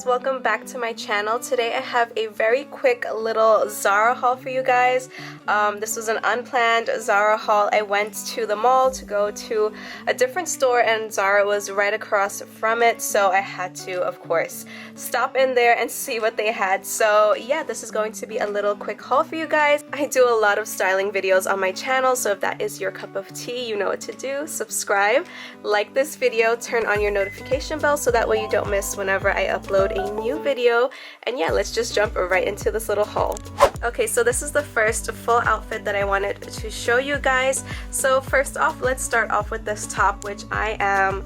welcome back to my channel. Today I have a very quick little Zara haul for you guys. This was an unplanned Zara haul. I went to the mall to go to a different store and Zara was right across from it, so I had to, of course, stop in there and see what they had. So yeah, this is going to be a little quick haul for you guys. I do a lot of styling videos on my channel, so if that is your cup of tea, you know what to do. Subscribe, like this video, turn on your notification bell so that way you don't miss whenever I upload a new video. And yeah, let's just jump right into this little haul. Okay, so this is the first full outfit that I wanted to show you guys. So first off, let's start off with this top, which I am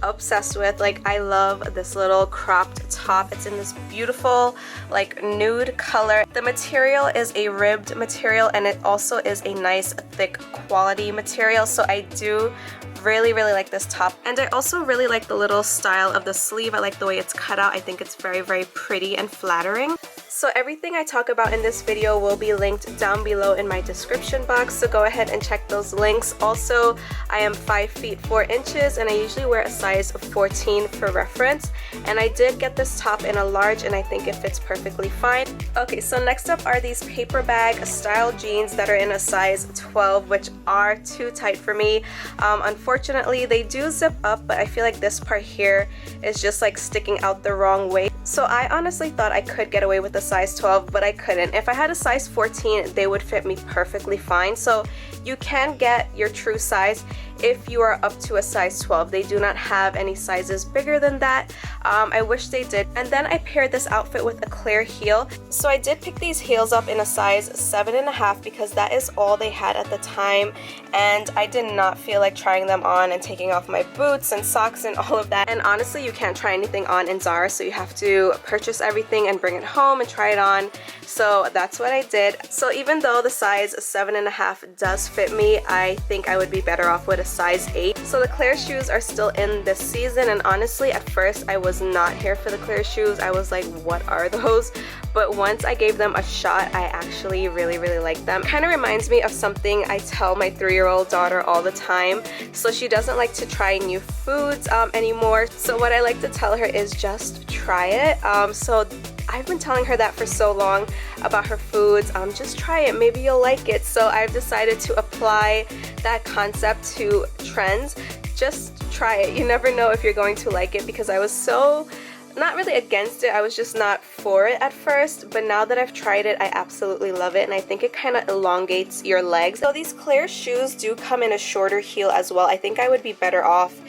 obsessed with. Like, I love this little cropped top. It's in this beautiful like nude color. The material is a ribbed material and it also is a nice thick quality material, so I do really like this top. And I also really like the little style of the sleeve. I like the way it's cut out. I think it's very pretty and flattering. So everything I talk about in this video will be linked down below in my description box, so go ahead and check those links. Also, I am 5 feet 4 inches and I usually wear a size 14 for reference, and I did get this top in a large and I think it fits perfectly fine. Okay, so next up are these paper bag style jeans that are in a size 12, which are too tight for me. Unfortunately, they do zip up, but I feel like this part here is just like sticking out the wrong way. So I honestly thought I could get away with a size 12, but I couldn't. If I had a size 14, they would fit me perfectly fine. So you can get your true size if you are up to a size 12. They do not have any sizes bigger than that. I wish they did. And then I paired this outfit with a clear heel. So I did pick these heels up in a size 7.5 because that is all they had at the time, and I did not feel like trying them on and taking off my boots and socks and all of that. And honestly, you can't try anything on in Zara, so you have to purchase everything and bring it home and try it on. So that's what I did. So even though the size 7.5 does fit me, I think I would be better off with a size 8. So the clear shoes are still in this season, and honestly at first I was not here for the clear shoes. I was like, what are those? But once I gave them a shot, I actually really liked them. Kind of reminds me of something I tell my 3-year-old daughter all the time. So she doesn't like to try new foods anymore. So what I like to tell her is just try it. So I've been telling her that for so long about her foods. Just try it, maybe you'll like it. So I've decided to apply that concept to trends. Just try it. You never know if you're going to like it, because I was so not really against it, I was just not for it at first, but now that I've tried it, I absolutely love it, and I think it kind of elongates your legs. So these clear shoes do come in a shorter heel as well. I think I would be better off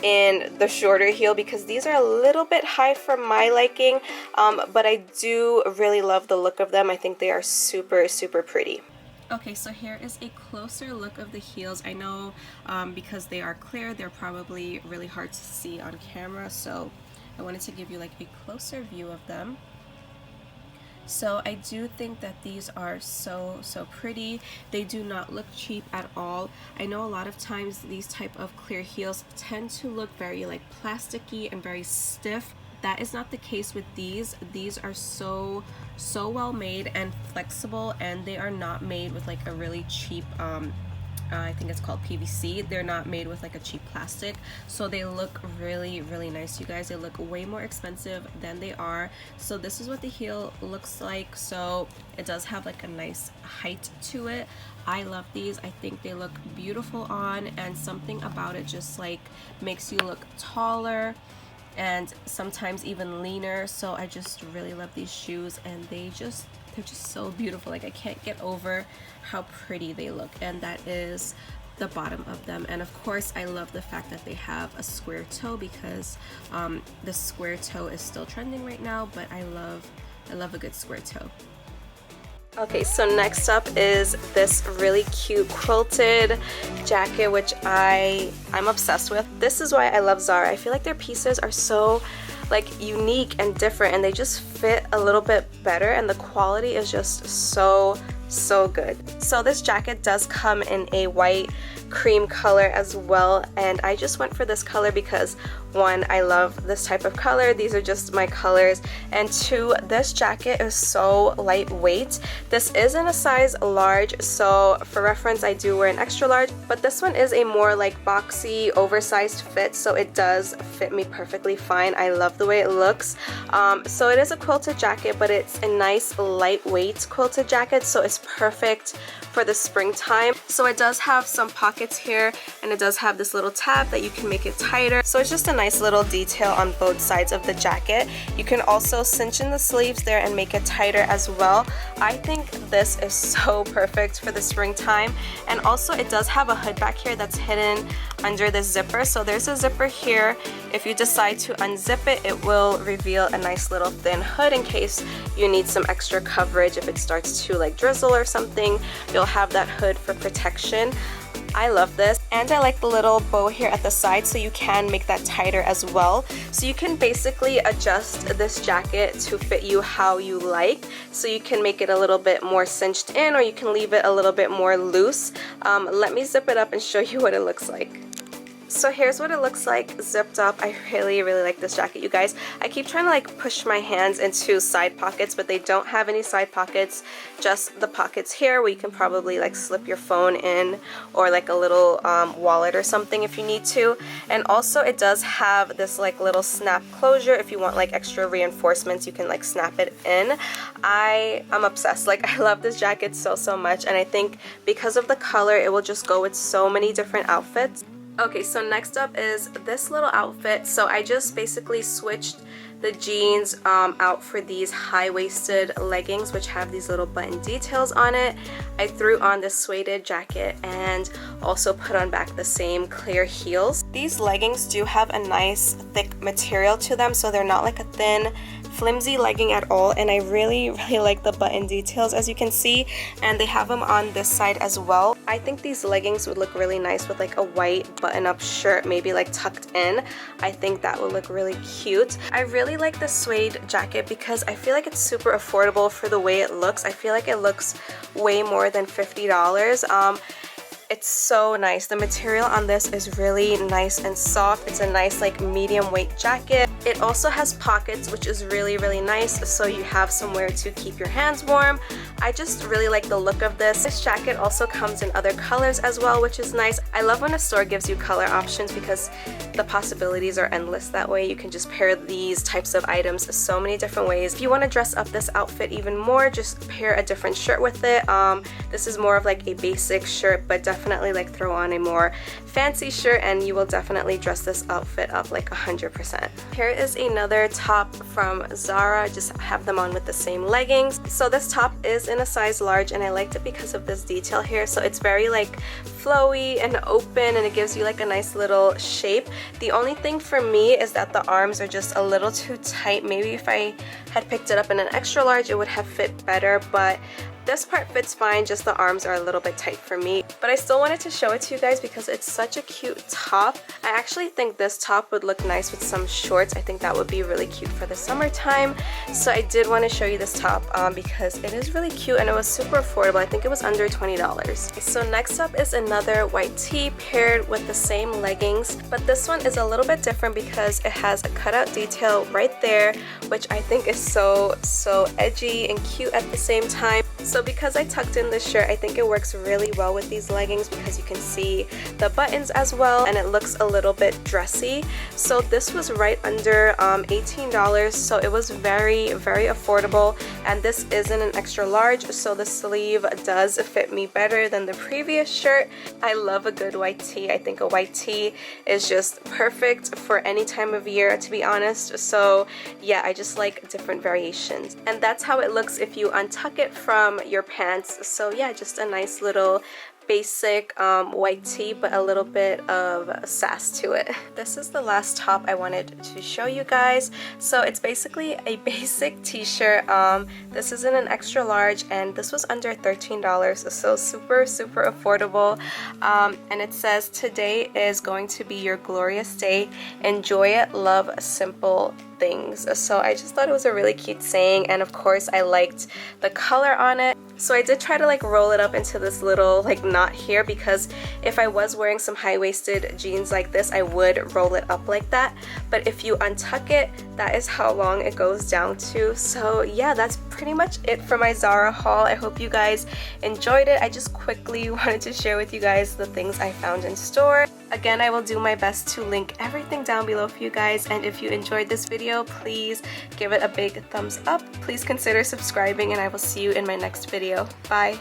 in the shorter heel because these are a little bit high for my liking, but I do really love the look of them. I think they are super pretty. Okay, so here is a closer look of the heels. I know because they are clear, they're probably really hard to see on camera, so I wanted to give you like a closer view of them. So I do think that these are so pretty. They do not look cheap at all. I know a lot of times these type of clear heels tend to look very like plasticky and very stiff. That is not the case with these. These are so well made and flexible, and they are not made with like a really cheap I think it's called PVC. They're not made with like a cheap plastic, so they look really nice, you guys. They look way more expensive than they are. So this is what the heel looks like. So it does have like a nice height to it. I love these. I think they look beautiful on, and something about it just like makes you look taller and sometimes even leaner. So I just really love these shoes, and they're just so beautiful. Like, I can't get over how pretty they look, and that is the bottom of them. And of course I love the fact that they have a square toe, because the square toe is still trending right now, but I love a good square toe. Okay, so next up is this really cute quilted jacket, which I'm obsessed with. This is why I love Zara. I feel like their pieces are so like unique and different, and they just fit a little bit better, and the quality is just so so good. So this jacket does come in a white cream color as well, and I just went for this color because one, I love this type of color, these are just my colors, and two, this jacket is so lightweight. This is in a size large, so for reference I do wear an extra large, but this one is a more like boxy oversized fit, so it does fit me perfectly fine. I love the way it looks. So it is a quilted jacket, but it's a nice lightweight quilted jacket, so it's perfect for the springtime. So it does have some pockets here, and it does have this little tab that you can make it tighter, so it's just a nice little detail on both sides of the jacket. You can also cinch in the sleeves there and make it tighter as well. I think this is so perfect for the springtime. And also it does have a hood back here that's hidden under this zipper, so there's a zipper here. If you decide to unzip it, it will reveal a nice little thin hood in case you need some extra coverage. If it starts to like drizzle or something, you'll have that hood for protection. I love this, and I like the little bow here at the side, so you can make that tighter as well. So you can basically adjust this jacket to fit you how you like. So you can make it a little bit more cinched in, or you can leave it a little bit more loose. Let me zip it up and show you what it looks like. So here's what it looks like zipped up. I really like this jacket, you guys. I keep trying to like push my hands into side pockets, but they don't have any side pockets, just the pockets here where you can probably like slip your phone in, or like a little wallet or something if you need to. And also it does have this like little snap closure. If you want like extra reinforcements, you can like snap it in. I'm obsessed. Like, I love this jacket so much, and I think because of the color it will just go with so many different outfits. Okay, so next up is this little outfit. So I just basically switched the jeans out for these high-waisted leggings, which have these little button details on it. I threw on this suede jacket and also put on back the same clear heels. These leggings do have a nice thick material to them, so they're not like a thin flimsy legging at all, and I really like the button details, as you can see, and they have them on this side as well. I think these leggings would look really nice with like a white button-up shirt, maybe like tucked in. I think that would look really cute. I really like the suede jacket because I feel like it's super affordable for the way it looks. I feel like it looks way more than $50. It's so nice. The material on this is really nice and soft. It's a nice like medium weight jacket. It also has pockets, which is really nice, so you have somewhere to keep your hands warm. I just really like the look of this. This jacket also comes in other colors as well, which is nice. I love when a store gives you color options because the possibilities are endless that way. You can just pair these types of items so many different ways. If you want to dress up this outfit even more, just pair a different shirt with it. This is more of like a basic shirt, but definitely like throw on a more fancy shirt and you will definitely dress this outfit up like 100%. Here is another top from Zara. Just have them on with the same leggings. So this top is in a size large, and I liked it because of this detail here. So it's very like flowy and open, and it gives you like a nice little shape. The only thing for me is that the arms are just a little too tight. Maybe if I had picked it up in an extra large it would have fit better, but this part fits fine, just the arms are a little bit tight for me. But I still wanted to show it to you guys because it's such a cute top. I actually think this top would look nice with some shorts. I think that would be really cute for the summertime. So I did want to show you this top because it is really cute and it was super affordable. I think it was under $20. So next up is another white tee paired with the same leggings. But this one is a little bit different because it has a cutout detail right there, which I think is so edgy and cute at the same time. So because I tucked in this shirt, I think it works really well with these leggings because you can see the buttons as well, and it looks a little bit dressy. So this was right under $18, so it was very affordable, and this isn't an extra large, so the sleeve does fit me better than the previous shirt. I love a good white tee. I think a white tee is just perfect for any time of year, to be honest. So yeah, I just like different variations, and that's how it looks if you untuck it from your pants. So yeah, just a nice little basic white tee, but a little bit of sass to it. This is the last top I wanted to show you guys. So it's basically a basic t-shirt. This is in an extra large, and this was under $13, so super affordable. And it says, "Today is going to be your glorious day. Enjoy it, love, simple things. So I just thought it was a really cute saying, and of course I liked the color on it. So I did try to like roll it up into this little like knot here, because if I was wearing some high-waisted jeans like this, I would roll it up like that. But if you untuck it, that is how long it goes down to. So yeah, that's pretty much it for my Zara haul. I hope you guys enjoyed it. I just quickly wanted to share with you guys the things I found in store. Again, I will do my best to link everything down below for you guys, and if you enjoyed this video, please give it a big thumbs up. Please consider subscribing, and I will see you in my next video. Bye!